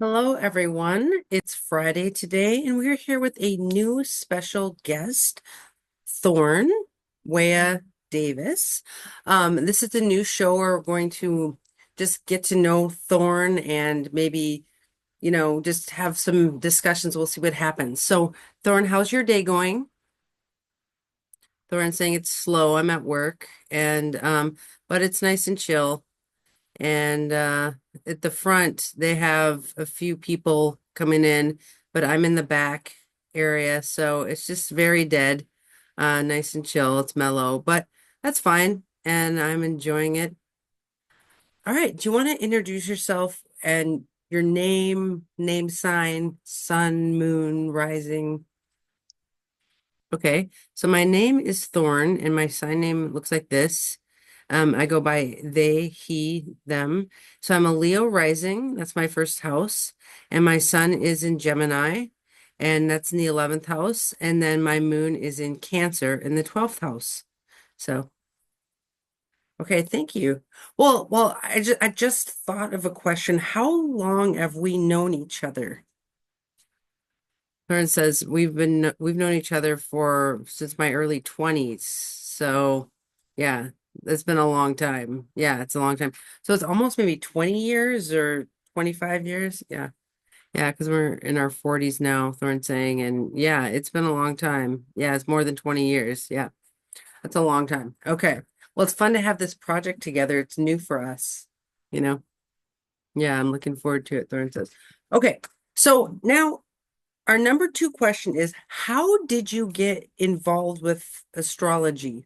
Hello, everyone. It's Friday today, and we're here with a new special guest, Thorne, Waya Davis. This is a new show where we're going to just get to know Thorne and maybe, just have some discussions. We'll see what happens. So, Thorne, how's your day going? Thorne saying it's slow. I'm at work, and but it's nice and chill. And at the front, they have a few people coming in, but I'm in the back area, so it's just very dead, nice and chill. It's mellow, but that's fine, and I'm enjoying it. All right, do you want to introduce yourself and your name sign, sun, moon, rising? Okay, so my name is Thorne, and my sign name looks like this. I go by they, he, them. So I'm a Leo rising. That's my first house. And my sun is in Gemini, and that's in the 11th house. And then my moon is in Cancer in the 12th house. So, okay, thank you. Well, I just thought of a question. How long have we known each other? Lauren says we've known each other for since my early 20s. So yeah, it's been a long time. Yeah, it's a long time. So it's almost maybe 20 years or 25 years. Yeah. Yeah, because we're in our 40s now, Thorne's saying, and yeah, it's been a long time. Yeah, it's more than 20 years. Yeah, that's a long time. Okay. Well, it's fun to have this project together. It's new for us, you know. Yeah, I'm looking forward to it, Thorne says. Okay. So now our number two question is, how did you get involved with astrology?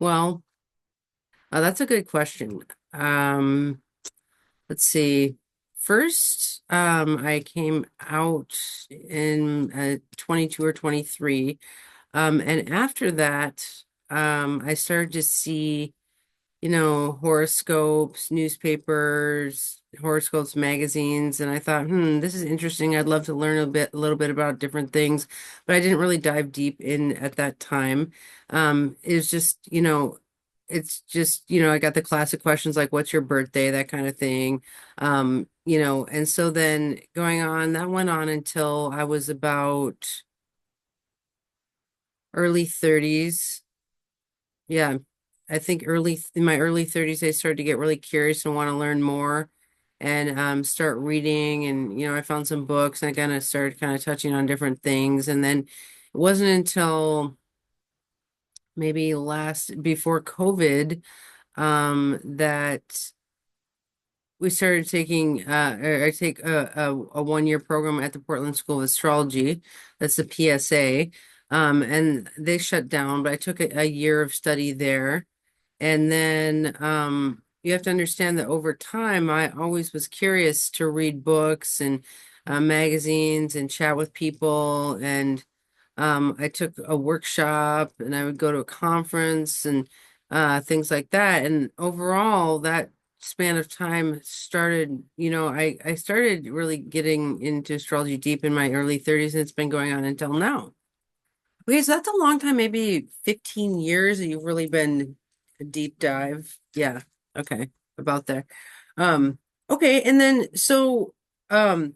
Well, that's a good question. Um, let's see. First, I came out in 22 or 23. And after that, I started to see horoscopes, newspapers, horoscopes, magazines, and I thought, this is interesting. I'd love to learn a little bit about different things, but I didn't really dive deep in at that time. It was just, it's just, I got the classic questions like, what's your birthday, that kind of thing. And so then that went on until I was about early 30s. Yeah, I think in my early 30s, I started to get really curious and want to learn more and start reading. And, I found some books and I kind of started kind of touching on different things. And then it wasn't until maybe before COVID, that we started taking, or I take a 1 year program at the Portland School of Astrology. That's the PSA. And they shut down, but I took a year of study there. And then you have to understand that over time, I always was curious to read books and magazines and chat with people. And I took a workshop and I would go to a conference and things like that. And overall, that span of time started, I started really getting into astrology deep in my early 30s, and it's been going on until now. Okay, so that's a long time, maybe 15 years that you've really been a deep dive. Yeah. Okay. About there. Okay, and then um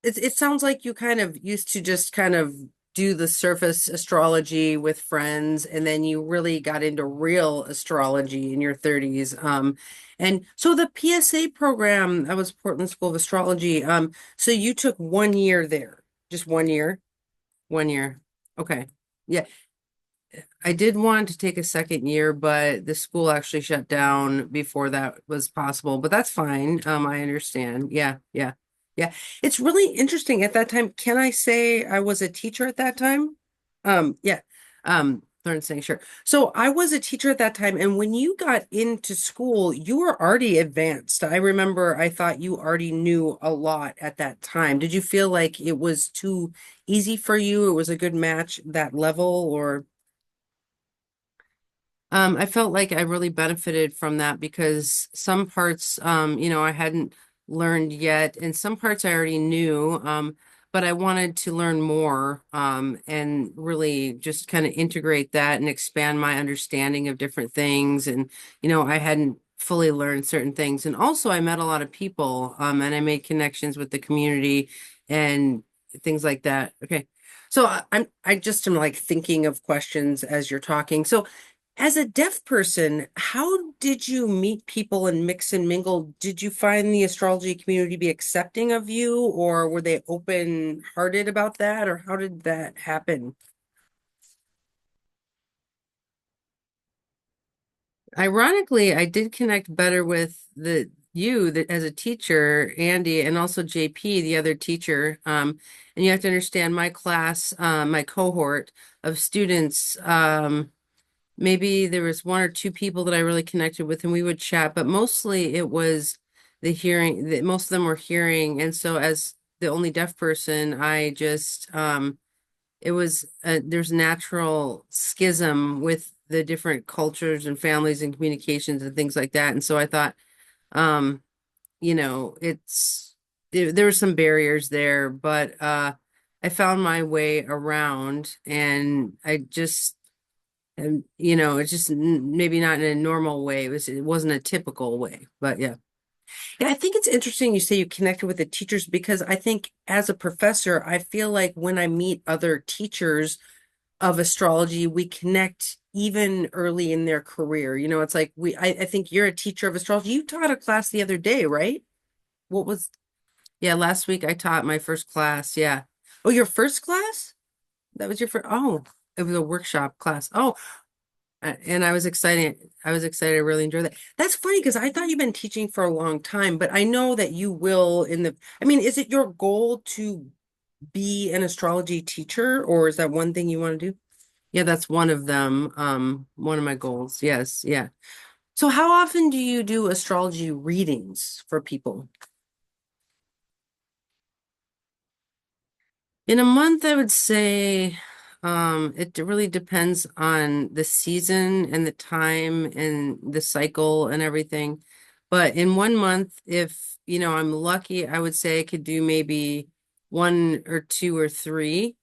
it sounds like you kind of used to just kind of do the surface astrology with friends, and then you really got into real astrology in your 30s. And so the PSA program, that was Portland School of Astrology. So you took 1 year there, just 1 year, 1 year. Okay. Yeah, I did want to take a second year, but the school actually shut down before that was possible. But that's fine. I understand. Yeah, yeah, yeah. It's really interesting at that time. Can I say I was a teacher at that time? Yeah. Learn saying sure. So I was a teacher at that time, and when you got into school, you were already advanced. I remember I thought you already knew a lot at that time. Did you feel like it was too easy for you? It was a good match that level, or? I felt like I really benefited from that because some parts, I hadn't learned yet, and some parts I already knew, but I wanted to learn more, and really just kind of integrate that and expand my understanding of different things. And, I hadn't fully learn certain things. And also I met a lot of people, and I made connections with the community and things like that. Okay. So I just am like thinking of questions as you're talking. So as a deaf person, how did you meet people and mix and mingle? Did you find the astrology community be accepting of you, or were they open-hearted about that, or how did that happen? Ironically, I did connect better with the you that as a teacher, Andy, and also JP, the other teacher. And you have to understand my class, my cohort of students. Maybe there was one or two people that I really connected with, and we would chat, but mostly it was the hearing. That most of them were hearing, and so as the only deaf person, I just it was there's natural schism with the different cultures and families and communications and things like that. And so I thought, um, there were some barriers there, but I found my way around, and I just and it's just maybe not in a normal way. It wasn't a typical way, but yeah. Yeah, I think it's interesting you say you connected with the teachers because I think as a professor, I feel like when I meet other teachers of astrology, we connect even early in their career. It's like I think you're a teacher of astrology. You taught a class the other day, right? What was, yeah, last week I taught my first class. Yeah. Oh, your first class? That was your first, oh, it was a workshop class. Oh, and I was excited. I was excited. I really enjoyed that. That's funny because I thought you've been teaching for a long time, but I know that you will I mean, is it your goal to be an astrology teacher, or is that one thing you want to do? Yeah, that's one of them. One of my goals. Yes, yeah. So how often do you do astrology readings for people? In a month, I would say it really depends on the season and the time and the cycle and everything. But in one month, if I'm lucky, I would say I could do maybe one or two or three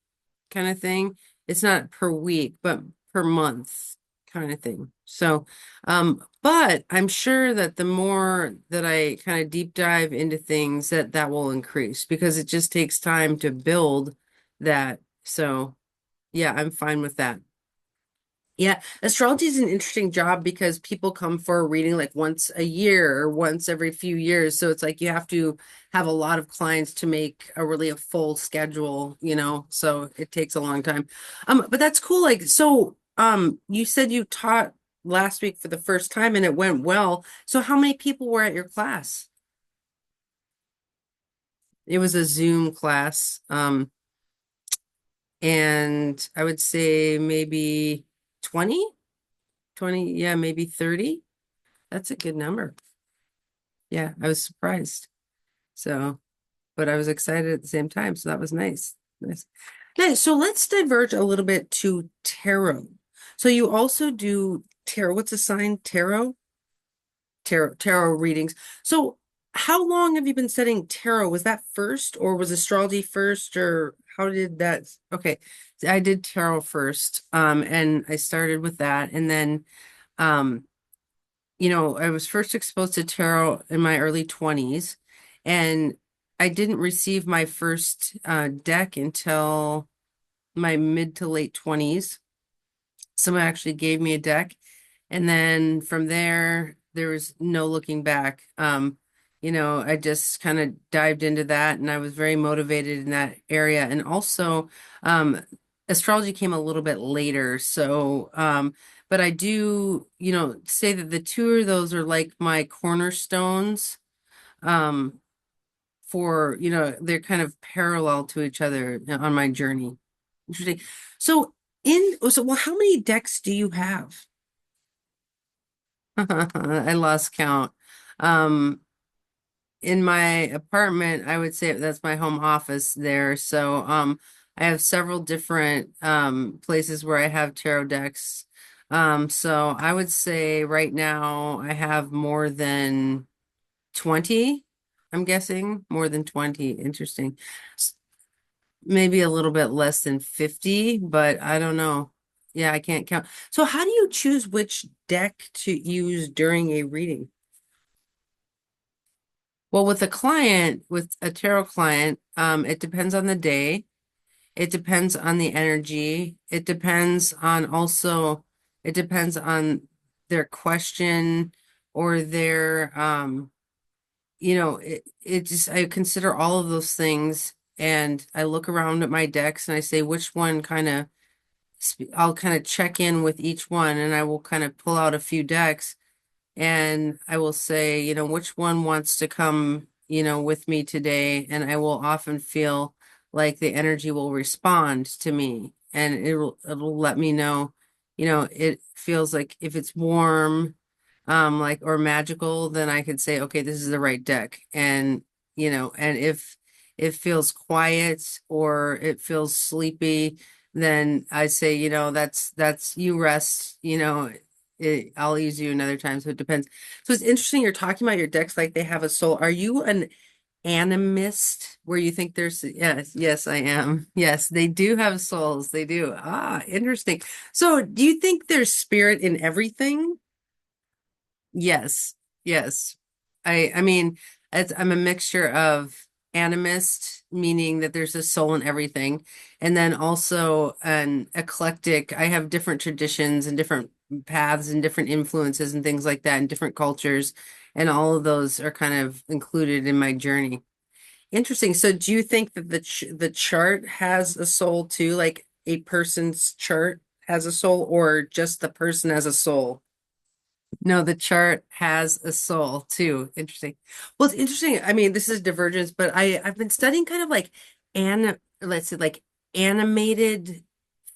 kind of thing. It's not per week, but per month kind of thing. So, but I'm sure that the more that I kind of deep dive into things, that will increase because it just takes time to build that. So, yeah, I'm fine with that. Yeah, astrology is an interesting job because people come for a reading like once a year or once every few years. So it's like you have to have a lot of clients to make a full schedule. So it takes a long time. But that's cool. Like, so you said you taught last week for the first time and it went well. So how many people were at your class? It was a Zoom class. And I would say maybe 20, 20, yeah, maybe 30. That's a good number. Yeah, I was surprised. So, but I was excited at the same time. So that was nice. Nice. Nice. So let's diverge a little bit to tarot. So you also do tarot. What's a sign? Tarot? Tarot readings. So how long have you been studying tarot? Was that first or was astrology first or how did that? Okay. I did tarot first. And I started with that. And then um I was first exposed to tarot in my early 20s, and I didn't receive my first deck until my mid to late 20s. Someone actually gave me a deck, and then from there, there was no looking back. I just kind of dived into that, and I was very motivated in that area. And also, um, astrology came a little bit later. So, but I do, say that the two of those are like my cornerstones, um, they're kind of parallel to each other on my journey. Interesting. So, well, how many decks do you have? I lost count. Um, in my apartment, I would say that's my home office there. So, I have several different places where I have tarot decks. So I would say right now I have more than 20. I'm guessing more than 20. Interesting. Maybe a little bit less than 50, but I don't know. Yeah, I can't count. So how do you choose which deck to use during a reading? Well, with a client, with a tarot client, it depends on the day. It depends on the energy. It depends on also, it depends on their question or their, it just, I consider all of those things and I look around at my decks and I say, which one kind of, I'll kind of check in with each one and I will kind of pull out a few decks and I will say, which one wants to come, with me today? And I will often feel like the energy will respond to me and it'll let me know, it feels like if it's warm, like or magical, then I could say, okay, this is the right deck. And, and if it feels quiet or it feels sleepy, then I say, that's you rest, I'll use you another time. So it depends. So it's interesting. You're talking about your decks like they have a soul. Are you an animist where you think there's, yes, yes, I am. Yes, they do have souls. They do. Ah, interesting. So do you think there's spirit in everything? Yes, yes. I mean, I'm a mixture of animist, meaning that there's a soul in everything, and then also an eclectic. I have different traditions and different paths and different influences and things like that in different cultures, and all of those are kind of included in my journey. Interesting. So do you think that the chart has a soul too, like a person's chart has a soul, or just the person has a soul? No, the chart has a soul too. Interesting. Well, it's interesting. I mean, this is divergence, but I've been studying kind of like let's say like animated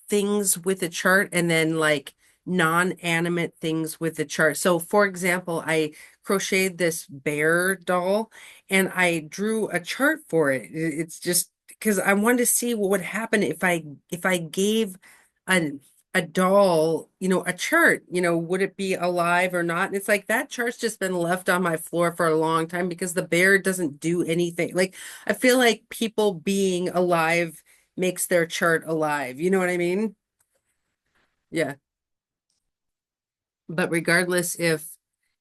things with a chart and then like non-animate things with the chart. So for example, I crocheted this bear doll and I drew a chart for it. It's just because I wanted to see what would happen if I gave a a doll, a chart, would it be alive or not? And it's like that chart's just been left on my floor for a long time because the bear doesn't do anything. Like I feel like people being alive makes their chart alive. You know what I mean? Yeah. But regardless if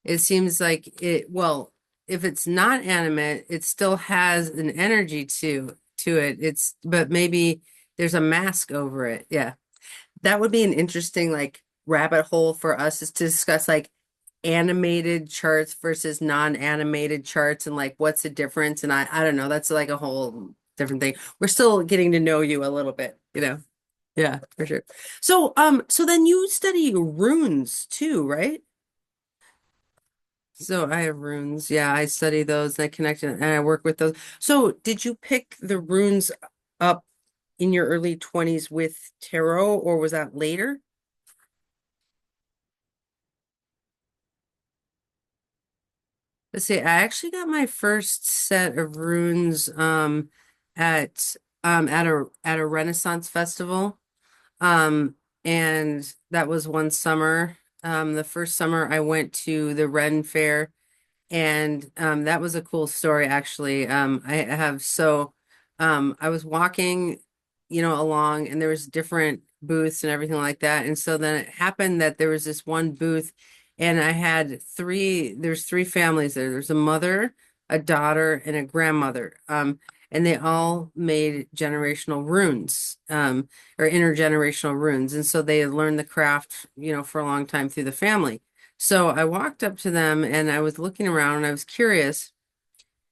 it seems like well, if it's not animate, it still has an energy to it. But maybe there's a mask over it. Yeah. That would be an interesting like rabbit hole for us is to discuss like animated charts versus non-animated charts and like what's the difference. And I don't know, that's like a whole different thing. We're still getting to know you a little bit. Yeah, for sure. So then you study runes too, right? So I have runes. Yeah, I study those and I connect and I work with those. So did you pick the runes up in your early 20s with tarot or was that later? Let's see, I actually got my first set of runes at at a Renaissance festival. Um and that was one summer. The first summer I went to the Ren Fair. And that was a cool story, actually. I was walking, along, and there was different booths and everything like that. And so then it happened that there was this one booth, and there's three families there. There's a mother, a daughter, and a grandmother. And they all made generational runes, or intergenerational runes. And so they had learned the craft, for a long time through the family. So I walked up to them and I was looking around and I was curious.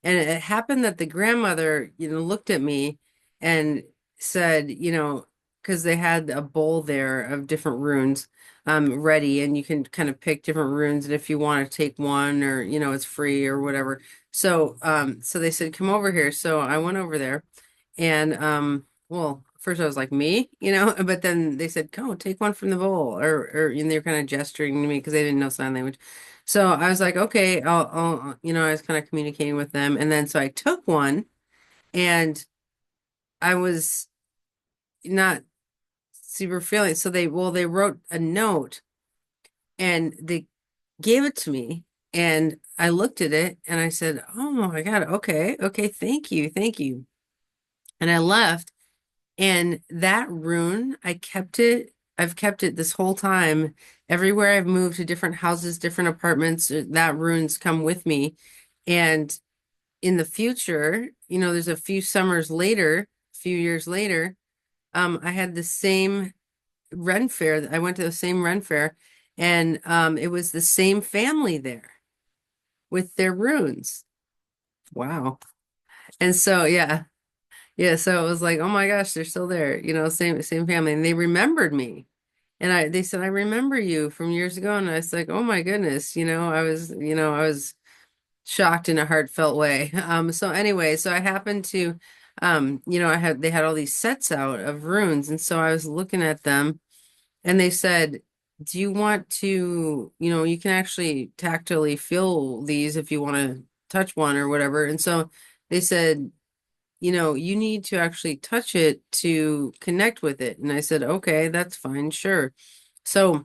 And it happened that the grandmother, looked at me and said, because they had a bowl there of different runes ready and you can kind of pick different runes and if you want to take one or, it's free or whatever. So they said, come over here. So I went over there and well, first I was like, me, but then they said, go take one from the bowl or and they were kind of gesturing to me because they didn't know sign language. So I was like, okay, I was kind of communicating with them. And then so I took one and I was not super feeling. So they wrote a note and they gave it to me. And I looked at it and I said, oh my God, okay, okay, thank you, thank you. And I left. And that rune, I kept it. I've kept it this whole time. Everywhere I've moved to different houses, different apartments, that rune's come with me. And in the future, there's a few summers later, a few years later, I had the same Ren fair. I went to the same Ren fair, and it was the same family there with their runes. Wow. And so yeah, yeah. So it was like, oh my gosh, they're still there. Same family, and they remembered me. And they said, I remember you from years ago. And I was like, oh my goodness, I was shocked in a heartfelt way. So anyway, so I happened to, they had all these sets out of runes. And so I was looking at them and they said, do you want to, you can actually tactily feel these if you want to touch one or whatever. And so they said, you need to actually touch it to connect with it. And I said, okay, that's fine, sure. So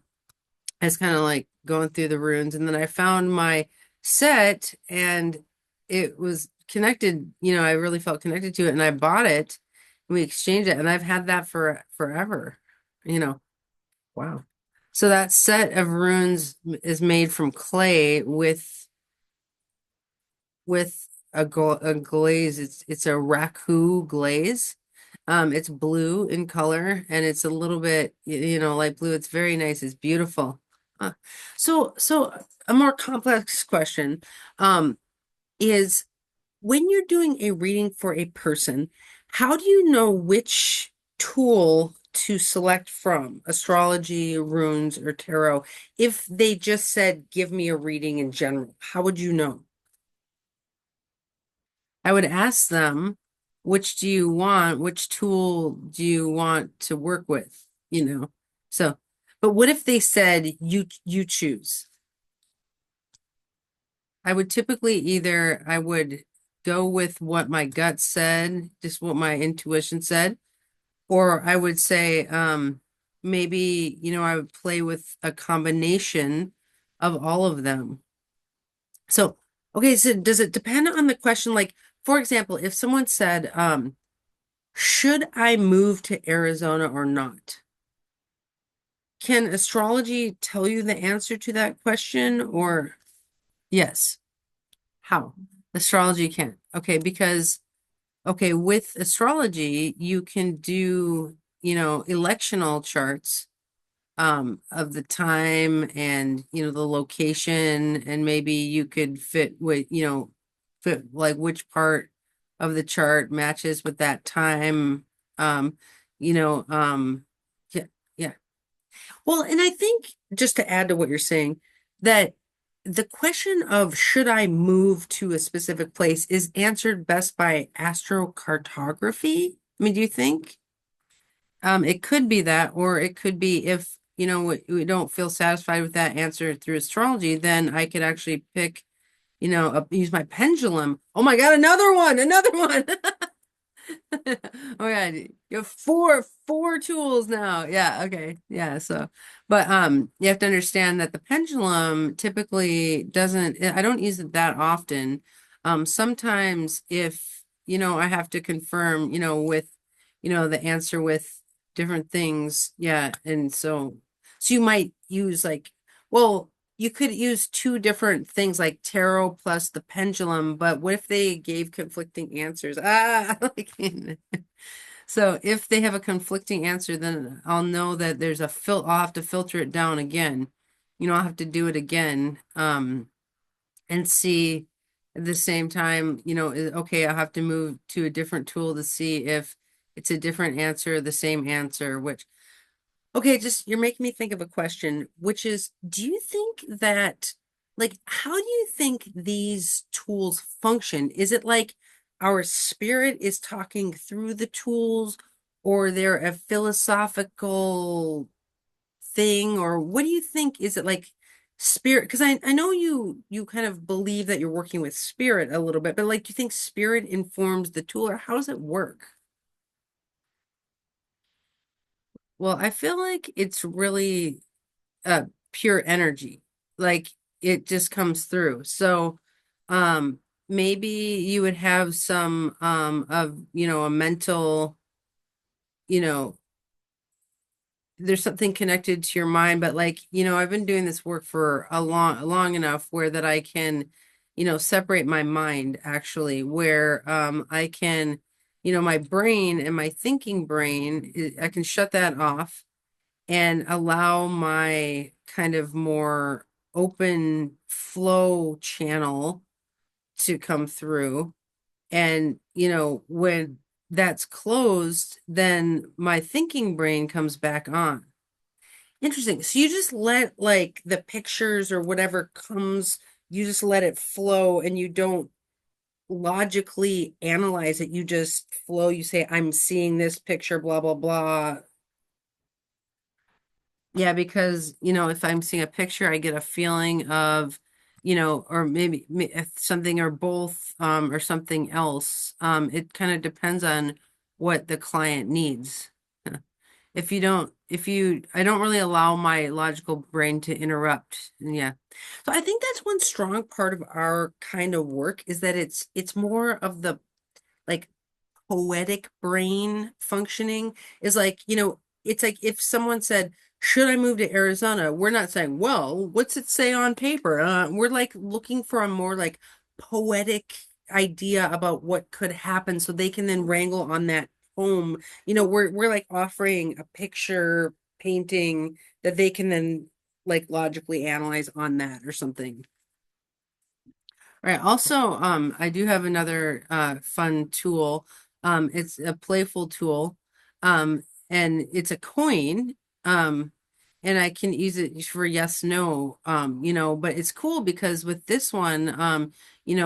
I was kind of like going through the runes, and then I found my set and it was connected, I really felt connected to it, and I bought it. We exchanged it, and I've had that for forever, you know. Wow. So that set of runes is made from clay with a glaze. It's a raku glaze. It's blue in color and it's a little bit, light blue. It's very nice. It's beautiful. Uh, so a more complex question, is when you're doing a reading for a person, how do you know which tool to select from, astrology, runes, or tarot? If they just said, give me a reading in general, how would you know? I would ask them, which do you want? Which tool do you want to work with? So, but what if they said you choose? I would typically either I would go with what my gut said, just what my intuition said, or I would say, maybe, I would play with a combination of all of them. So, okay, so does it depend on the question? Like, for example, if someone said, should I move to Arizona or not? Can astrology tell you the answer to that question or yes? How? Astrology can. Okay, because okay, with astrology, you can do, electional charts of the time and the location, and maybe you could fit like which part of the chart matches with that time. um you know um yeah, yeah. Well, and I think just to add to what you're saying, that the question of should I move to a specific place is answered best by astrocartography. I mean, do you think? It could be that, or it could be if, we don't feel satisfied with that answer through astrology, then I could actually pick, use my pendulum. Oh my God, another one, another one. Oh yeah, you have four tools now. Yeah, okay. Yeah, so but you have to understand that the pendulum typically doesn't I don't use it that often. Sometimes if I have to confirm, with the answer with different things. Yeah, and so you might use like, well, you could use two different things like tarot plus the pendulum, but what if they gave conflicting answers? Like, so if they have a conflicting answer, then I'll know that I'll have to filter it down again. I'll have to do it again, and see at the same time, okay, I'll have to move to a different tool to see if it's a different answer, or the same answer, which okay, just you're making me think of a question, which is, do you think that, like, how do you think these tools function? Is it like our spirit is talking through the tools, or they're a philosophical thing, or what do you think? Is it like spirit? Because I know you kind of believe that you're working with spirit a little bit, but like, do you think spirit informs the tool, or how does it work? Well, I feel like it's really pure energy. Like it just comes through. So um maybe you would have some of a mental, you know there's something connected to your mind, but like I've been doing this work for a long enough where that I can separate my mind actually, where I can, my brain and my thinking brain, I can shut that off and allow my kind of more open flow channel to come through. And, when that's closed, then my thinking brain comes back on. Interesting. So you just let like the pictures or whatever comes, you just let it flow and you don't logically analyze it. You just flow. You say, I'm seeing this picture, blah, blah, blah. Yeah, because, if I'm seeing a picture, I get a feeling of, or maybe something or both, or something else. It kind of depends on what the client needs. I don't really allow my logical brain to interrupt. Yeah. So I think that's one strong part of our kind of work is that it's more of the like poetic brain functioning is like, it's like if someone said, should I move to Arizona? We're not saying, well, what's it say on paper? We're like looking for a more like poetic idea about what could happen so they can then wrangle on that poem. We're like offering a picture painting that they can then like logically analyze on that or something. Right. Also, I do have another fun tool. It's a playful tool. Um, and it's a coin. Um, and I can use it for yes, no. But it's cool because with this one,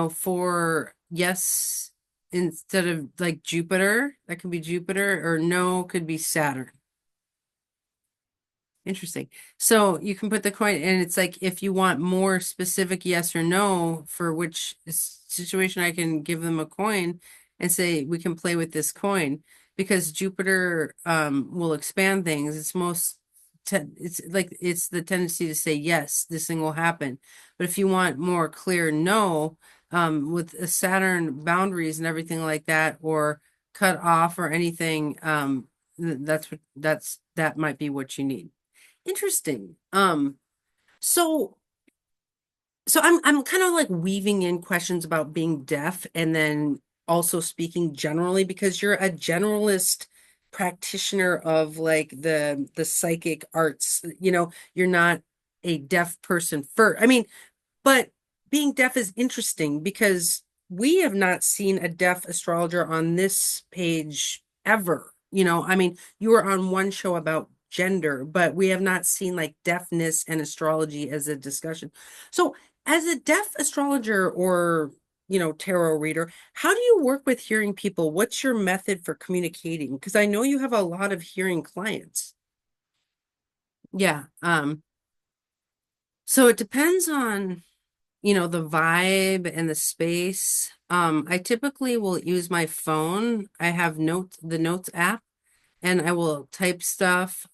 for yes, instead of like Jupiter, that could be Jupiter, or no could be Saturn. Interesting. So you can put the coin, and it's like if you want more specific yes or no for which situation, I can give them a coin and say we can play with this coin because Jupiter will expand things. It's like it's the tendency to say yes, this thing will happen. But if you want more clear no, with a Saturn boundaries and everything like that, or cut off or anything, that might be what you need. Interesting. So I'm kind of like weaving in questions about being deaf and then also speaking generally because you're a generalist practitioner of like the psychic arts. You're not a deaf person first. I mean, but being deaf is interesting because we have not seen a deaf astrologer on this page ever. I mean, you were on one show about gender, but we have not seen like deafness and astrology as a discussion. So, as a deaf astrologer or, tarot reader, how do you work with hearing people? What's your method for communicating? Because I know you have a lot of hearing clients. Yeah. So it depends on the vibe and the space. I typically will use my phone. I have the Notes app, and I will type stuff,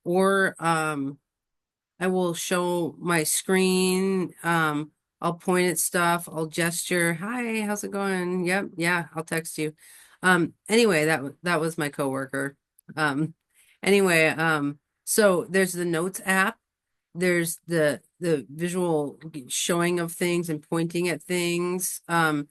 or I will show my screen. I'll point at stuff. I'll gesture. Hi, how's it going? Yep, yeah, I'll text you. Anyway, that was my coworker. Um, anyway, so there's the Notes app, there's the visual showing of things and pointing at things, or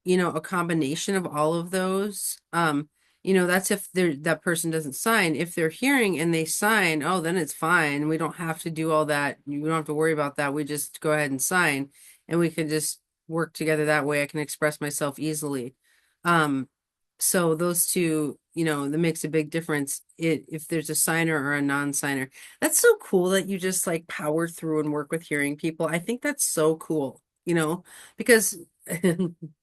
a combination of all of those. That's if that person doesn't sign. If they're hearing and they sign, oh, then it's fine. We don't have to do all that. We don't have to worry about that. We just go ahead and sign, and we can just work together that way. I can express myself easily. So those two, that makes a big difference if there's a signer or a non-signer. That's so cool that you just like power through and work with hearing people. I think that's so cool, because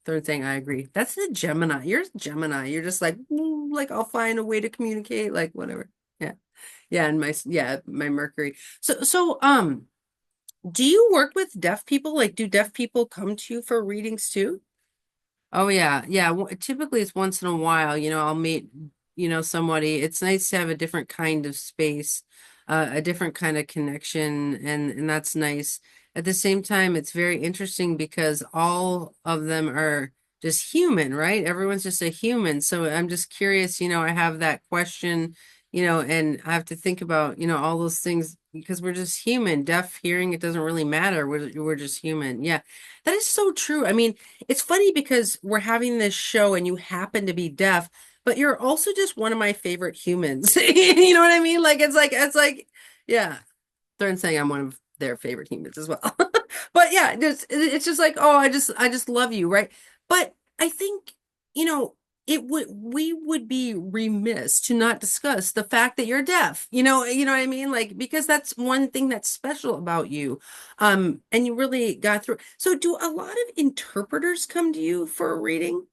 they're saying I agree. That's the Gemini. You're a Gemini. You're just like, like I'll find a way to communicate, like whatever. Yeah. Yeah, and my Mercury. So do you work with deaf people? Like, do deaf people come to you for readings too? Oh yeah, yeah. Typically, it's once in a while. I'll meet, somebody. It's nice to have a different kind of space, a different kind of connection, and that's nice. At the same time, it's very interesting because all of them are just human, right? Everyone's just a human. So I'm just curious. I have that question, and I have to think about, all those things because we're just human. Deaf, hearing, it doesn't really matter. We're just human. Yeah, that is so true. I mean, it's funny because we're having this show and you happen to be deaf, but you're also just one of my favorite humans. You know what I mean? Like it's like yeah. They're saying I'm one of their favorite humans as well. But yeah, it's just like, oh, I just love you, right? But I think, you know, it would we would be remiss to not discuss the fact that you're deaf. You know what I mean? Like because that's one thing that's special about you. And you really got through. So do a lot of interpreters come to you for a reading?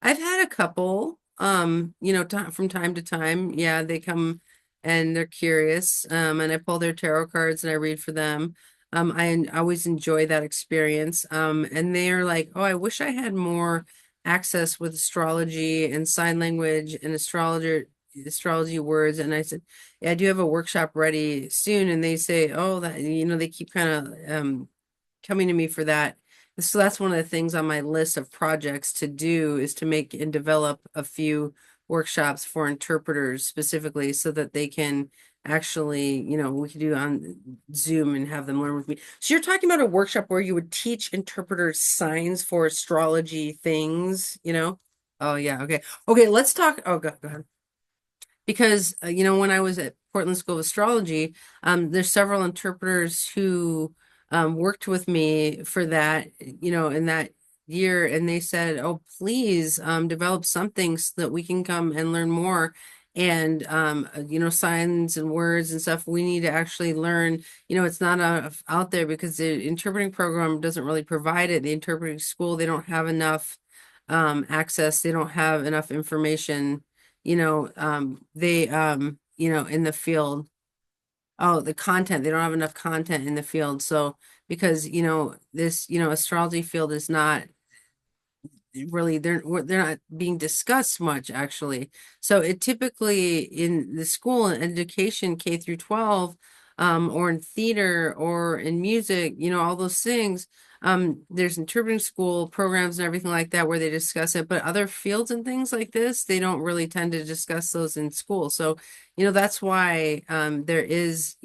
I've had a couple, from time to time. Yeah, they come and they're curious, and I pull their tarot cards and I read for them. Always enjoy that experience. And they're like, "Oh, I wish I had more access with astrology and sign language and astrology words." And I said, "Yeah, I do have a workshop ready soon." And they say, "Oh, that they keep kind of coming to me for that." So that's one of the things on my list of projects to do is to make and develop a few workshops for interpreters specifically so that they can actually, we could do on Zoom and have them learn with me. So you're talking about a workshop where you would teach interpreters signs for astrology things? Oh yeah, okay. Okay, let's talk. Oh, go ahead. Because when I was at Portland School of Astrology, there's several interpreters who worked with me for that, in that year, and they said, "Oh, please develop something so that we can come and learn more." And signs and words and stuff we need to actually learn. It's not out there because the interpreting program doesn't really provide it. The interpreting school, they don't have enough access. They don't have enough information in the field. Oh, the content, they don't have enough content in the field. So because, this, astrology field is not really they're not being discussed much actually. So it typically in the school and education K through 12 or in theater or in music, all those things. There's interpreting school programs and everything like that where they discuss it, but other fields and things like this, they don't really tend to discuss those in school. So, that's why there is,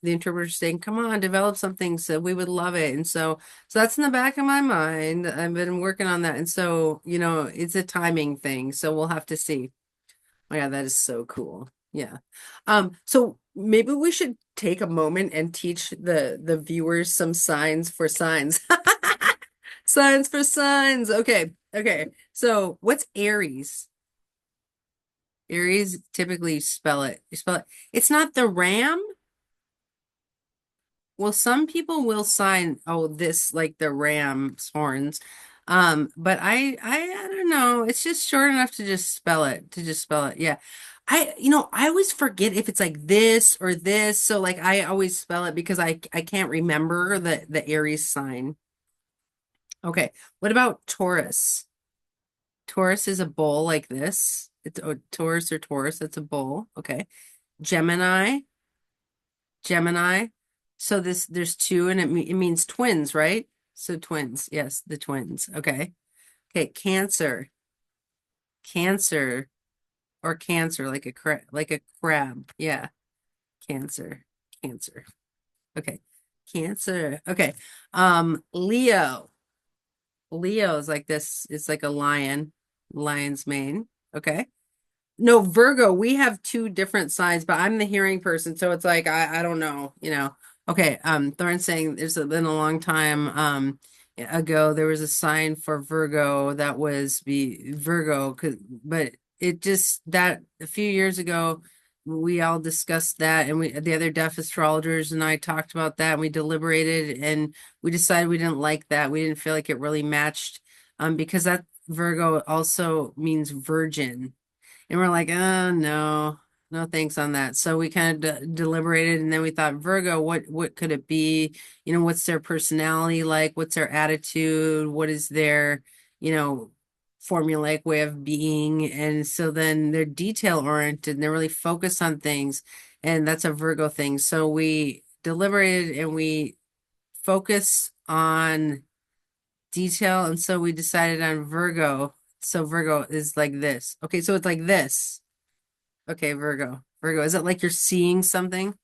the interpreters saying, come on, develop something so we would love it. And so that's in the back of my mind. I've been working on that. And so, it's a timing thing. So we'll have to see. Oh yeah, that is so cool. Yeah. So maybe we should take a moment and teach the viewers some signs for signs. Signs for signs. Okay. Okay. So what's Aries? Aries typically spell it. You spell it. It's not the ram. Well, some people will sign, oh, this like the ram's horns. But I don't know. It's just short enough to just spell it. Yeah. I always forget if it's like this or this. So like I always spell it because I can't remember the Aries sign. Okay. What about Taurus? Taurus is a bowl like this. It's Taurus or Taurus. It's a bowl. Okay. Gemini. Gemini. So there's two and it means twins, right? So twins. Yes, the twins. Okay. Okay, Cancer. Cancer or Cancer like a crab. Yeah. Cancer. Cancer. Okay. Cancer. Okay. Leo. Leo is like this. It's like a lion, lion's mane. Okay. No, Virgo, we have two different signs, but I'm the hearing person, so it's like I don't know. Okay, Thorne saying there's been a long time ago there was a sign for Virgo that was be Virgo, but it just that a few years ago we all discussed that and the other deaf astrologers and I talked about that and we deliberated and we decided we didn't like that. We didn't feel like it really matched because that Virgo also means virgin. And we're like, oh no, no thanks on that. So we kind of deliberated and then we thought, Virgo, what could it be? What's their personality like? What's their attitude? What is their, you know, formulaic way of being? And so then they're detail oriented and they're really focused on things. And that's a Virgo thing. So we deliberated and we focus on detail. And so we decided on Virgo. So Virgo is like this. Okay, so it's like this. Okay, Virgo. Virgo? Is it like you're seeing something?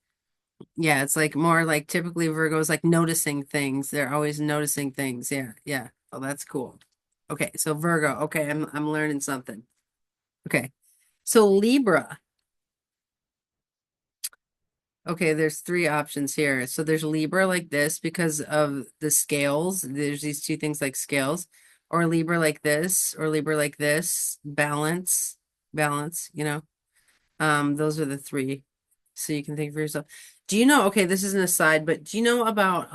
Yeah, it's like more like typically Virgo is like noticing things. They're always noticing things. Yeah, yeah. Oh, that's cool. Okay, so Virgo. Okay, I'm learning something. Okay. So Libra. Okay, there's three options here. So there's Libra like this because of the scales. There's these two things like scales, or Libra like this, or Libra like this. Balance, balance, you know. Those are the three. So you can think for yourself. Do you know, okay, this is an aside, but do you know about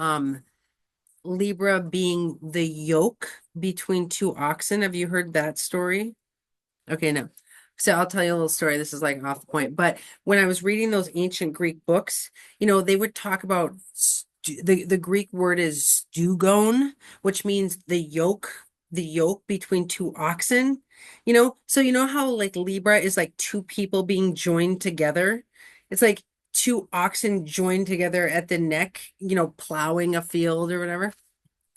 Libra being the yoke between two oxen? Have you heard that story? Okay, no. So I'll tell you a little story. This is like off the point, but when I was reading those ancient Greek books, they would talk about the Greek word is stugone, which means the yoke between two oxen. So you know how like Libra is like two people being joined together? It's like two oxen joined together at the neck, plowing a field or whatever.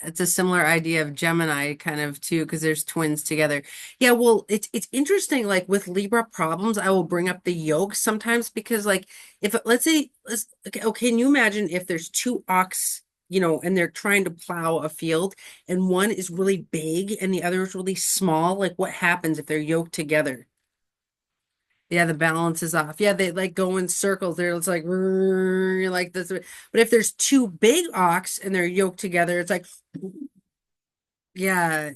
It's a similar idea of Gemini kind of too, because there's twins together. Yeah, well, it's interesting. Like with Libra problems, I will bring up the yoke sometimes because, like, if let's say, okay, can you imagine if there's two ox, and they're trying to plow a field, and one is really big and the other is really small? Like, what happens if they're yoked together? Yeah, the balance is off. Yeah, they like go in circles. They're it's like like this. But if there's two big ox and they're yoked together, it's like yeah.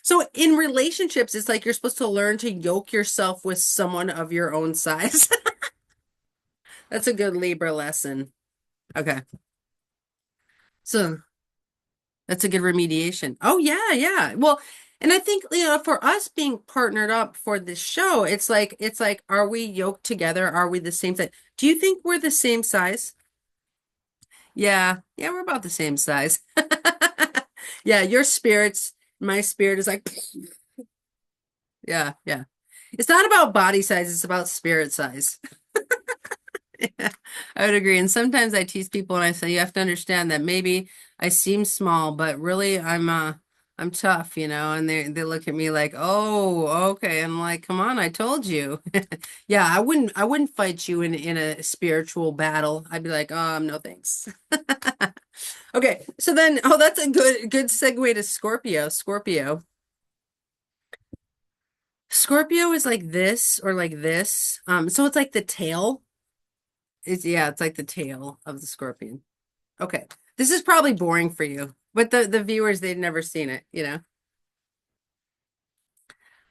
So in relationships, it's like you're supposed to learn to yoke yourself with someone of your own size. That's a good Libra lesson. Okay. So that's a good remediation. Oh yeah, yeah. Well, and I think, for us being partnered up for this show, it's like, are we yoked together? Are we the same size? Do you think we're the same size? Yeah. Yeah, we're about the same size. Yeah, my spirit is like yeah, yeah. It's not about body size, it's about spirit size. Yeah, I would agree. And sometimes I tease people and I say, you have to understand that maybe I seem small, but really I'm tough, and they look at me like, oh, okay. And I'm like, come on, I told you. Yeah, I wouldn't fight you in a spiritual battle. I'd be like, no thanks. Okay, so then, oh, that's a good segue to Scorpio. Scorpio is like this or like this. So it's like the tail. It's like the tail of the scorpion. Okay. This is probably boring for you, but the viewers, they've never seen it. I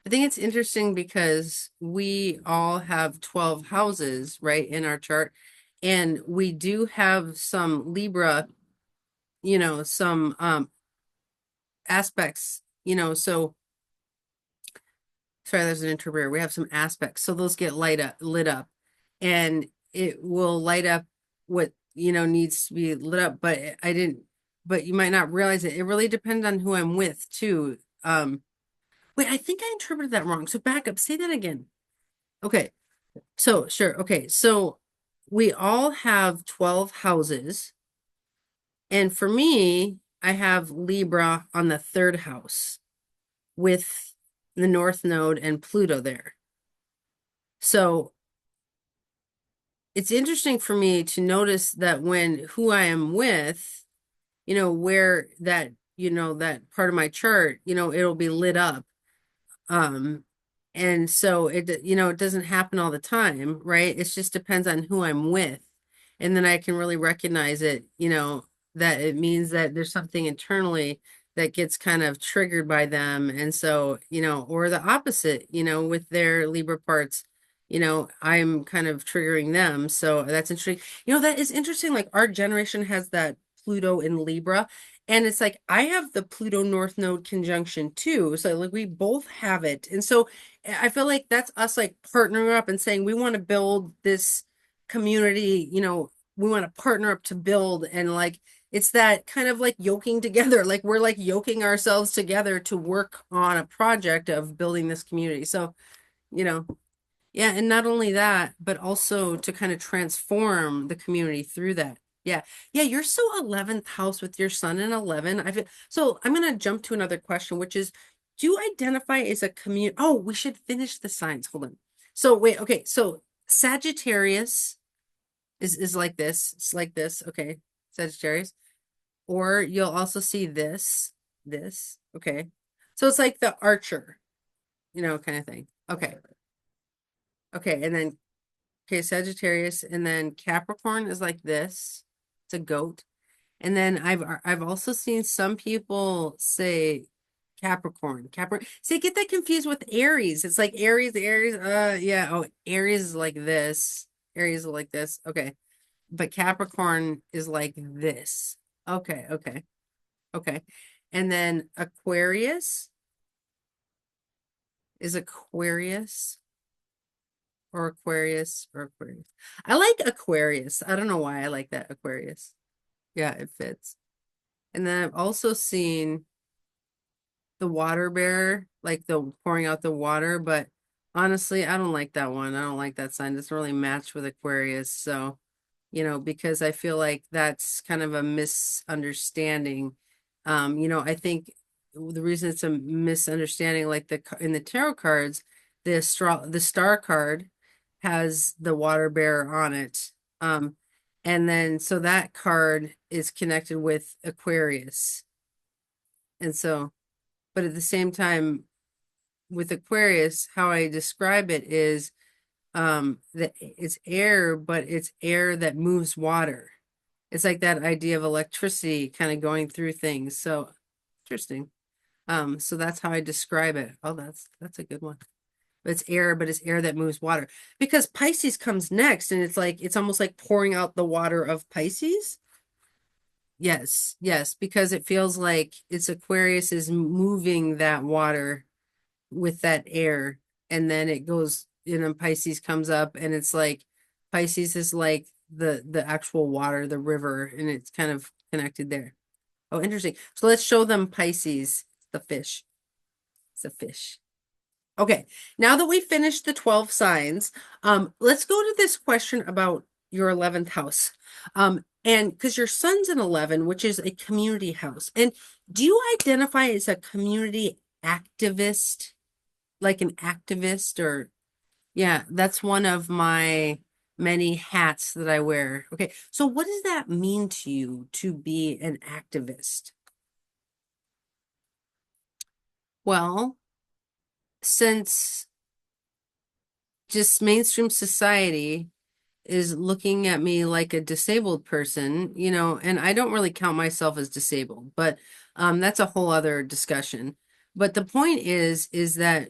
think it's interesting because we all have 12 houses, right, in our chart, and we do have some Libra, some aspects, so sorry, there's an interpreter. We have some aspects. So those get lit up and it will light up what, needs to be lit up. But you might not realize it. It really depends on who I'm with too. Wait, I think I interpreted that wrong. So back up, say that again. Okay. So sure. Okay. So we all have 12 houses. And for me, I have Libra on the third house with the North Node and Pluto there. So it's interesting for me to notice that when who I am with, where that part of my chart, it'll be lit up. Um, and so it doesn't happen all the time, right? It just depends on who I'm with. And then I can really recognize it, that it means that there's something internally that gets kind of triggered by them. And so, or the opposite, with their Libra parts, I'm kind of triggering them. So that's interesting. That is interesting. Like our generation has that Pluto in Libra. And it's like I have the Pluto North Node conjunction too. So like we both have it. And so I feel like that's us like partnering up and saying we want to build this community, we want to partner up to build and like it's that kind of like yoking together. Like we're like yoking ourselves together to work on a project of building this community. So, you know, yeah, and not only that, but also to kind of transform the community through that. Yeah. Yeah, you're so 11th house with your sun in 11. So I'm going to jump to another question, which is, do you identify as a community? Oh, we should finish the signs. Hold on. So wait, okay. So Sagittarius is like this. It's like this. Okay. Sagittarius. Or you'll also see this. Okay. So it's like the archer, kind of thing. Okay. Okay. And then, okay, Sagittarius. And then Capricorn is like this. It's a goat. And then I've also seen some people say Capricorn. Capricorn. See, I get that confused with Aries. It's like Aries. Yeah. Oh, Aries is like this. Aries is like this. Okay. But Capricorn is like this. Okay, okay, okay. And then Aquarius is Aquarius or Aquarius or Aquarius. I like Aquarius. I don't know why I like that Aquarius. Yeah, it fits. And then I've also seen the water bearer, like the pouring out the water, but honestly, I don't like that one. I don't like that sign. It doesn't really match with Aquarius. So, because I feel like that's kind of a misunderstanding. I think the reason it's a misunderstanding, like in the tarot cards, the star card has the water bearer on it. And then so that card is connected with Aquarius. And so, but at the same time, with Aquarius, how I describe it is that it's air, but it's air that moves water. It's like that idea of electricity kind of going through things. So interesting. So that's how I describe it. Oh, that's a good one. But it's air that moves water. Because Pisces comes next, and it's almost like pouring out the water of Pisces. Yes, yes, because it feels like it's Aquarius is moving that water with that air, and then it goes, Pisces comes up, and it's like Pisces is like the actual water, the river, and it's kind of connected there. Oh, interesting. So let's show them Pisces, the fish. It's a fish. Okay, now that we finished the 12 signs, let's go to this question about your 11th house. And because your son's in 11, which is a community house. And do you identify as a community activist? Like an activist, or yeah, that's one of my many hats that I wear. Okay, so what does that mean to you to be an activist? Well, since just mainstream society is looking at me like a disabled person, and I don't really count myself as disabled, but that's a whole other discussion. But the point is that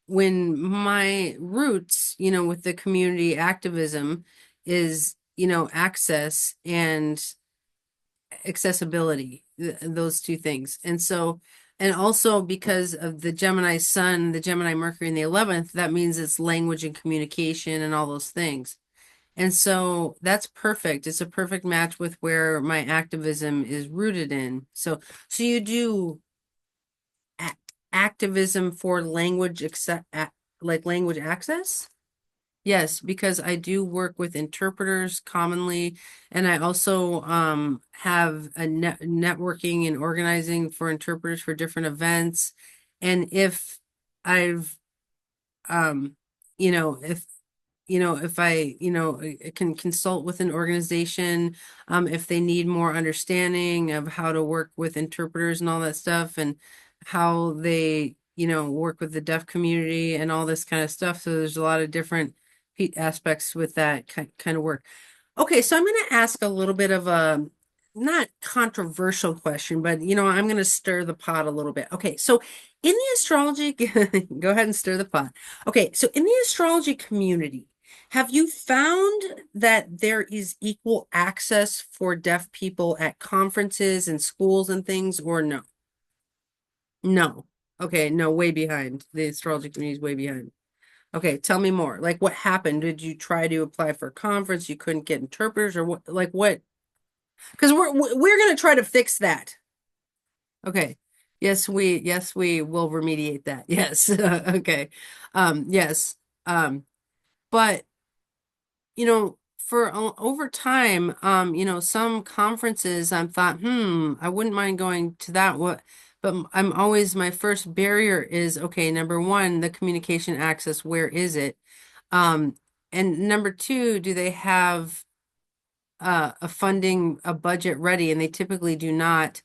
when my roots, with the community activism is, access and accessibility, those two things. And so, and also because of the Gemini sun, the Gemini Mercury in the 11th, that means it's language and communication and all those things. And so that's perfect. It's a perfect match with where my activism is rooted in. So you do activism for language like language access? Yes, because I do work with interpreters commonly, and I also have a networking and organizing for interpreters for different events. And if I've if if I, can consult with an organization, if they need more understanding of how to work with interpreters and all that stuff, and how they, work with the deaf community and all this kind of stuff. So there's a lot of different aspects with that kind of work. Okay, so I'm going to ask a little bit of a not controversial question, but I'm going to stir the pot a little bit. Okay, so in the astrology, go ahead and stir the pot. Okay, so in the astrology community, have you found that there is equal access for deaf people at conferences and schools and things, or no? No. Okay, no, way behind. The astrology community is way behind. Okay, tell me more. Like, what happened? Did you try to apply for a conference? You couldn't get interpreters, or what? Like, what? Because we're gonna try to fix that. Okay. Yes, we will remediate that. Yes. Okay. Yes. But for over time, some conferences I thought, I wouldn't mind going to that. But I'm always, my first barrier is, okay, number one, the communication access, where is it? Um, and number two, do they have a budget ready? And they typically do not.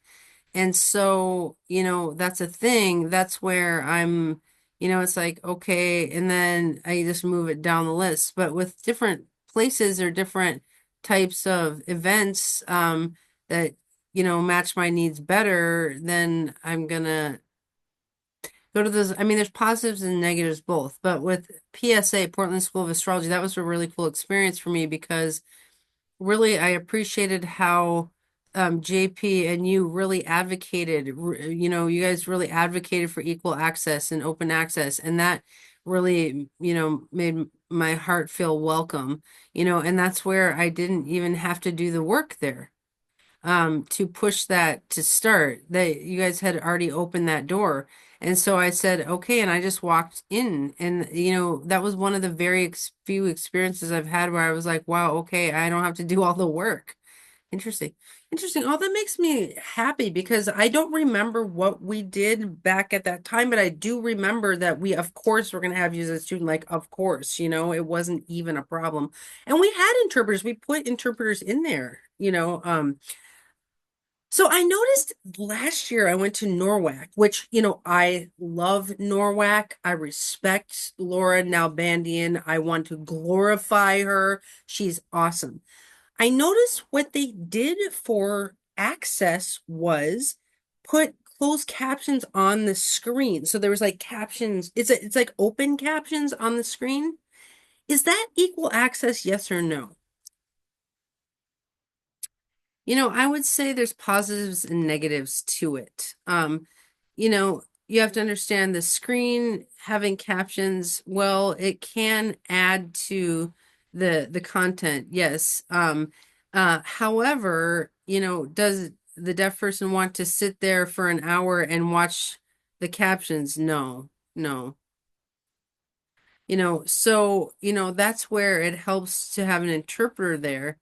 And so, that's a thing. That's where it's like, okay, and then I just move it down the list. But with different places or different types of events that, match my needs better, then I'm gonna go to those. I mean, there's positives and negatives both. But with PSA, Portland School of Astrology, that was a really cool experience for me because really I appreciated how JP and you really advocated, you guys really advocated for equal access and open access, and that really, made my heart feel welcome, and that's where I didn't even have to do the work there to push that to start. That you guys had already opened that door. And so I said, okay, and I just walked in, and that was one of the very few experiences I've had where I was like, wow, okay, I don't have to do all the work. Interesting. Interesting. Oh, that makes me happy because I don't remember what we did back at that time, but I do remember that we, of course, we're going to have you as a student, like, of course, it wasn't even a problem. And we had interpreters. We put interpreters in there, so I noticed last year I went to Norwalk, which, I love Norwalk. I respect Laura Nalbandian. I want to glorify her. She's awesome. I noticed what they did for access was put closed captions on the screen. So there was like captions. It's like open captions on the screen. Is that equal access, yes or no? I would say there's positives and negatives to it. You have to understand the screen having captions, well, it can add to the content, yes. However, does the deaf person want to sit there for an hour and watch the captions? No, no. So, that's where it helps to have an interpreter there,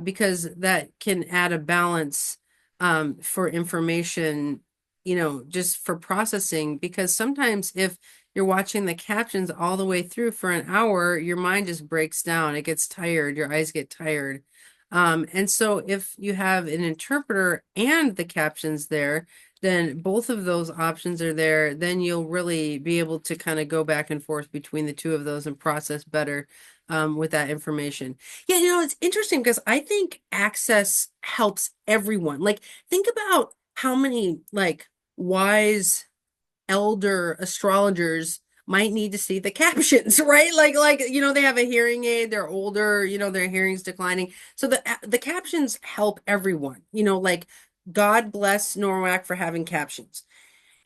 because that can add a balance for information, just for processing. Because sometimes if you're watching the captions all the way through for an hour, your mind just breaks down. It gets tired, your eyes get tired. And so if you have an interpreter and the captions there, then both of those options are there, then you'll really be able to kind of go back and forth between the two of those and process better with that information. Yeah, it's interesting because I think access helps everyone. Like, think about how many like wise elder astrologers might need to see the captions, right? They have a hearing aid, they're older, their hearing's declining. So the captions help everyone. Like, God bless Norwalk for having captions.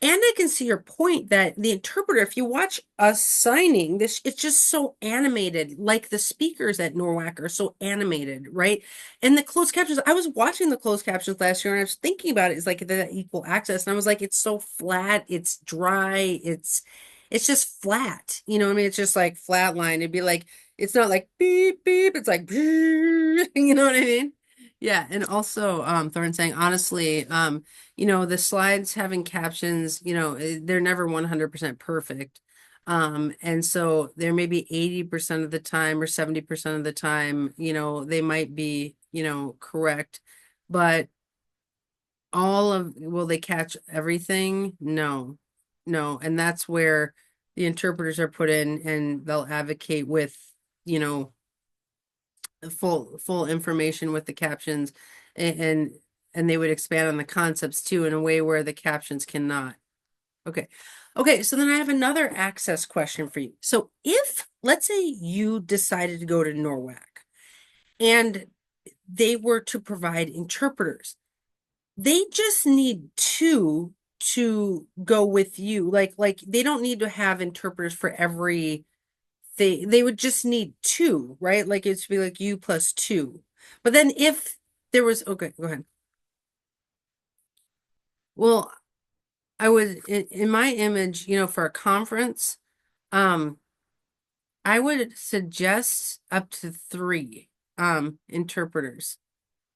And I can see your point that the interpreter, if you watch us signing this, it's just so animated, like the speakers at Norwalk are so animated, right? And the closed captions, I was watching the closed captions last year and I was thinking about it, it's like that equal access. And I was like, it's so flat, it's dry, it's just flat. I mean? It's just like flat line. It'd be like, it's not like beep, beep, it's like, you know what I mean? Yeah, and also Thorne saying honestly, the slides having captions, they're never 100% perfect. And so there may be 80% of the time or 70% of the time, they might be, correct. But will they catch everything? No, no. And that's where the interpreters are put in and they'll advocate with, you know, full information with the captions, and they would expand on the concepts too in a way where the captions cannot. Okay. Okay, so then I have another access question for you. So if, let's say you decided to go to Norwalk and they were to provide interpreters, they just need two to go with you. Like they don't need to have interpreters for every they would just need two, right? Like it's be like you plus two. But then if there was okay, go ahead. Well, I would in my image, for a conference, um, I would suggest up to three interpreters.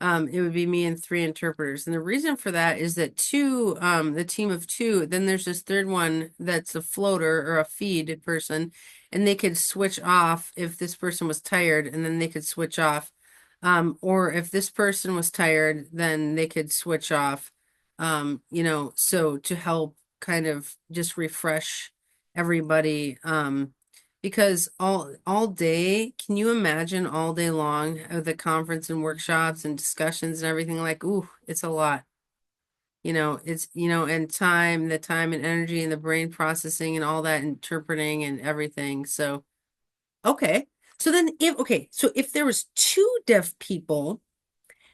It would be me and three interpreters. And the reason for that is that two, the team of two, then there's this third one that's a floater or a feed person, and they could switch off if this person was tired, and then they could switch off. Or if this person was tired, then they could switch off. So to help kind of just refresh everybody. Because all day, can you imagine all day long of the conference and workshops and discussions and everything like, ooh, it's a lot. And the time and energy and the brain processing and all that interpreting and everything. So, okay. So if there was two deaf people,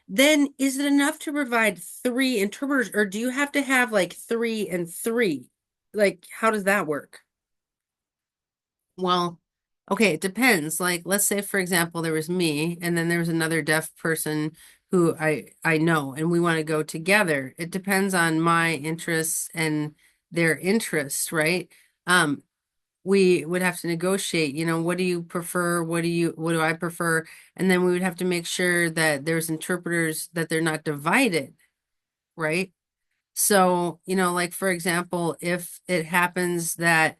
then is it enough to provide three interpreters, or do you have to have like three and three? Like, how does that work? Well, okay, it depends. Like, let's say, for example, there was me, and then there was another deaf person who I know, and we want to go together. It depends on my interests and their interests, right? Um, we would have to negotiate, what do you prefer? What do I prefer? And then we would have to make sure that there's interpreters, that they're not divided, right? So, like for example, if it happens that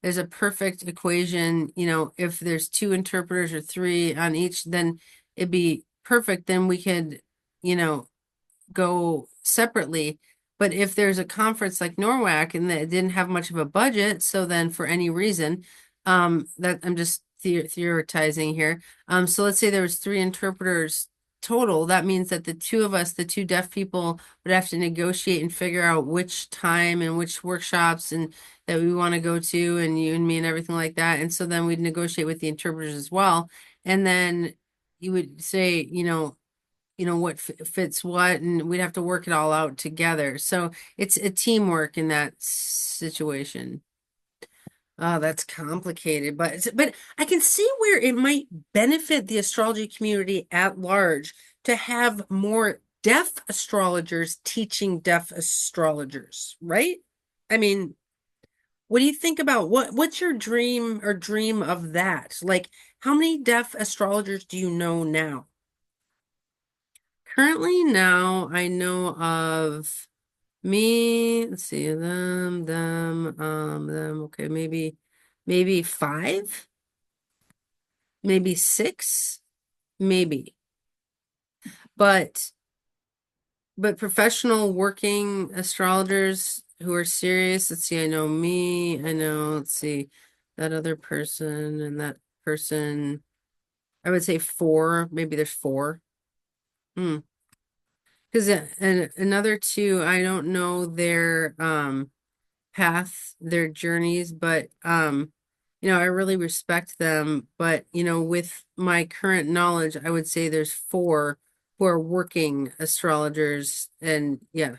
there's a perfect equation, if there's two interpreters or three on each, then it'd be perfect. Then we could, you know, go separately. But if there's a conference like NORWAC and that it didn't have much of a budget, so then for any reason, that I'm just theorizing here. So let's say there was three interpreters total. That means that the two of us, the two deaf people, would have to negotiate and figure out which time and which workshops and that we want to go to, and you and me and everything like that. And so then we'd negotiate with the interpreters as well. And then you would say, what fits what, and we'd have to work it all out together. So it's a teamwork in that situation. Oh, that's complicated, but I can see where it might benefit the astrology community at large to have more deaf astrologers teaching deaf astrologers, right? I mean, what do you think about what's your dream of that? Like, how many deaf astrologers do you know now? Currently now I know of me, let's see, them, okay, maybe five, maybe six, maybe. But professional working astrologers who are serious, let's see, I know me, I know, let's see, that other person and that person, I would say four, maybe there's four. Hmm. Because and another two, I don't know their path, their journeys, but I really respect them. But with my current knowledge, I would say there's four who are working astrologers, and yeah,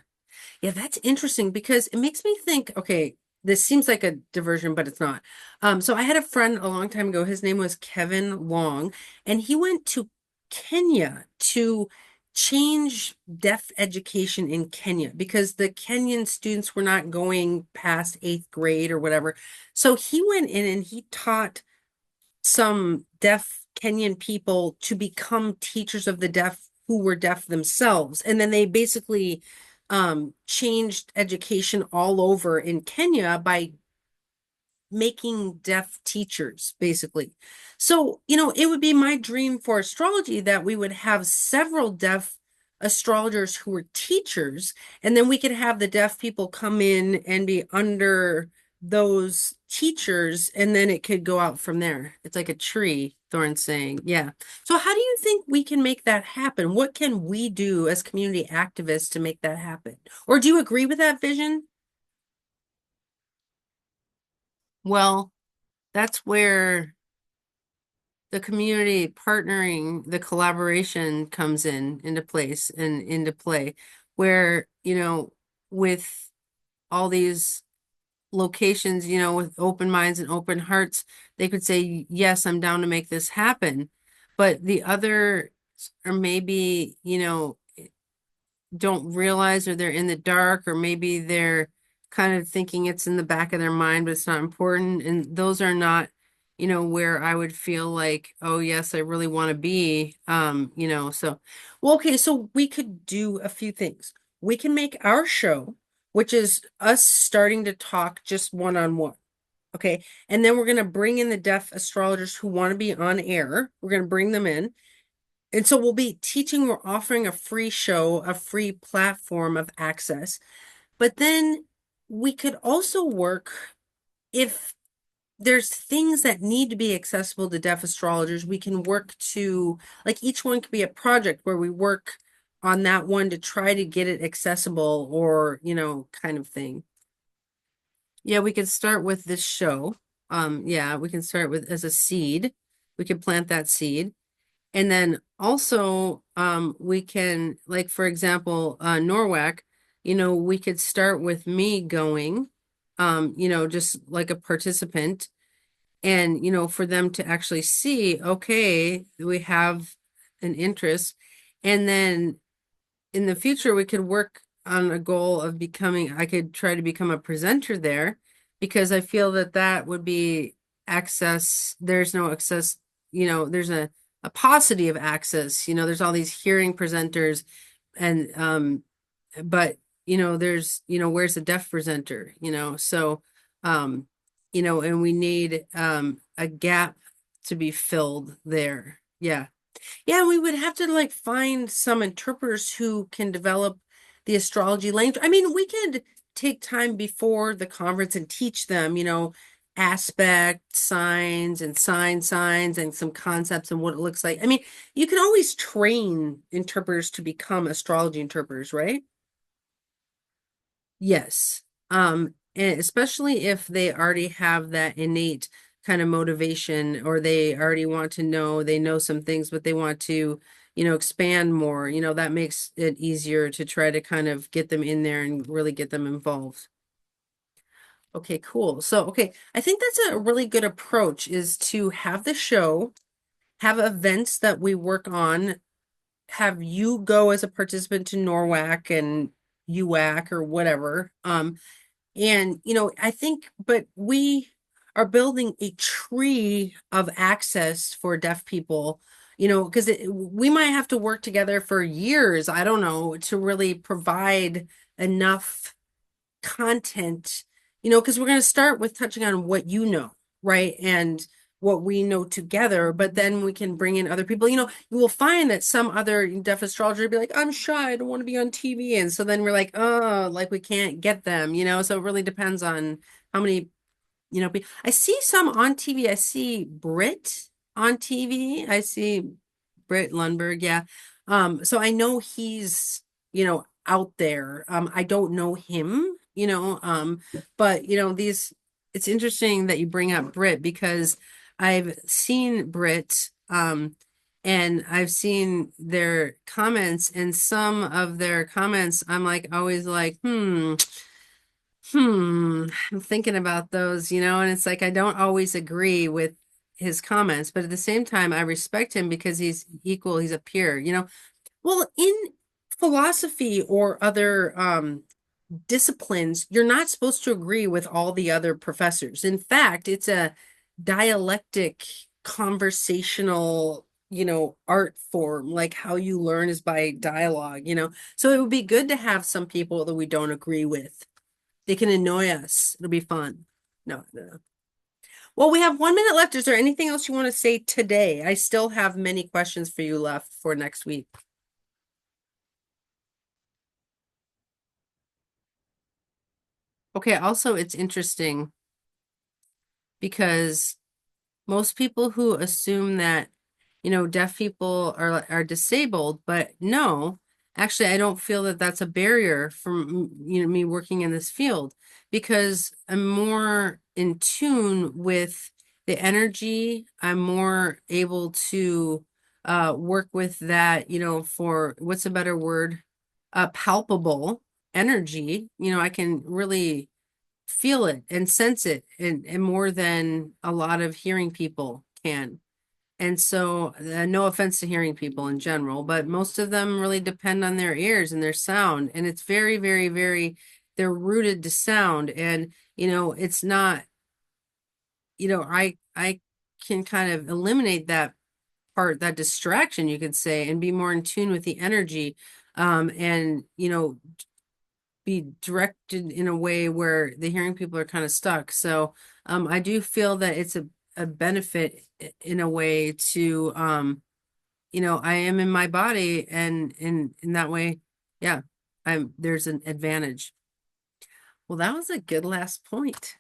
that's interesting because it makes me think, okay, this seems like a diversion, but it's not. So I had a friend a long time ago. His name was Kevin Long, and he went to Kenya to change deaf education in Kenya because the Kenyan students were not going past eighth grade or whatever. So he went in and he taught some deaf Kenyan people to become teachers of the deaf who were deaf themselves. And then they basically changed education all over in Kenya by making deaf teachers, basically. So, it would be my dream for astrology that we would have several deaf astrologers who were teachers, and then we could have the deaf people come in and be under those teachers, and then it could go out from there. It's like a tree, Thorne's saying. Yeah. So how do you think we can make that happen? What can we do as community activists to make that happen? Or do you agree with that vision? Well, that's where the community partnering, the collaboration comes into place and into play, where, with all these locations, with open minds and open hearts, they could say, yes, I'm down to make this happen. But the other, or maybe, don't realize, or they're in the dark, or maybe they're kind of thinking it's in the back of their mind, but it's not important. And those are not, where I would feel like, oh yes, I really want to be, so well, okay, so we could do a few things. We can make our show, which is us starting to talk just one-on-one. Okay. And then we're going to bring in the deaf astrologers who want to be on air. We're going to bring them in. And so we'll be teaching, we're offering a free show, a free platform of access. But then we could also work if there's things that need to be accessible to deaf astrologers, we can work to, like, each one could be a project where we work on that one to try to get it accessible or, kind of thing. Yeah, we could start with this show. Yeah, we can start with as a seed. We could plant that seed. And then also, we can, like, for example, Norwalk, we could start with me going, just like a participant and, for them to actually see, okay, we have an interest. And then in the future, we could work on a goal of becoming, I could try to become a presenter there because I feel that that would be access. There's no access, there's a paucity of access. There's all these hearing presenters and, but, there's, where's the deaf presenter, so, and we need, a gap to be filled there. Yeah. Yeah, we would have to like find some interpreters who can develop the astrology language. I mean, we could take time before the conference and teach them, aspect signs and signs and some concepts and what it looks like. I mean, you can always train interpreters to become astrology interpreters, right? Yes. And especially if they already have that innate kind of motivation or they already want to know, they know some things, but they want to, expand more, that makes it easier to try to kind of get them in there and really get them involved. Okay, cool. So, okay, I think that's a really good approach is to have the show, have events that we work on, have you go as a participant to NORWAC and UAC or whatever. And, I think, but we are building a tree of access for deaf people, because we might have to work together for years, I don't know, to really provide enough content, because we're going to start with touching on what you know, right? And what we know together, but then we can bring in other people. You will find that some other deaf astrologer will be like, I'm shy, I don't want to be on TV. And so then we're like, oh, like we can't get them, so it really depends on how many, I see some on TV. I see Brit on TV. I see Britt Lundberg, yeah. So I know he's, out there. I don't know him, but it's interesting that you bring up Brit because I've seen Brit, and I've seen their comments, and some of their comments, I'm like always like, I'm thinking about those, and it's like I don't always agree with his comments, but at the same time, I respect him because he's equal, he's a peer. Well, in philosophy or other disciplines, you're not supposed to agree with all the other professors. In fact, it's a dialectic, conversational, art form. Like how you learn is by dialogue. So it would be good to have some people that we don't agree with. They can annoy us. It'll be fun. No, no, no. Well, we have 1 minute left. Is there anything else you want to say today? I still have many questions for you left for next week. Okay, also, it's interesting because most people who assume that, deaf people are disabled, but no, actually, I don't feel that that's a barrier from, me working in this field because I'm more in tune with the energy. I'm more able to work with that, for what's a better word? Palpable energy. I can really feel it and sense it and more than a lot of hearing people can. And so, no offense to hearing people in general, but most of them really depend on their ears and their sound. And it's very, very, very, they're rooted to sound. And, it's not, I can kind of eliminate that part, that distraction, you could say, and be more in tune with the energy, and be directed in a way where the hearing people are kind of stuck. So I do feel that it's a benefit in a way to I am in my body, and in that way, yeah, there's an advantage. Well, that was a good last point.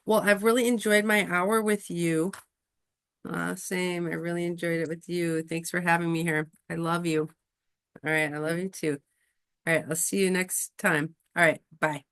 Well, I've really enjoyed my hour with you. Same. I really enjoyed it with you. Thanks for having me here. I love you. All right. I love you too. All right. I'll see you next time. All right. Bye.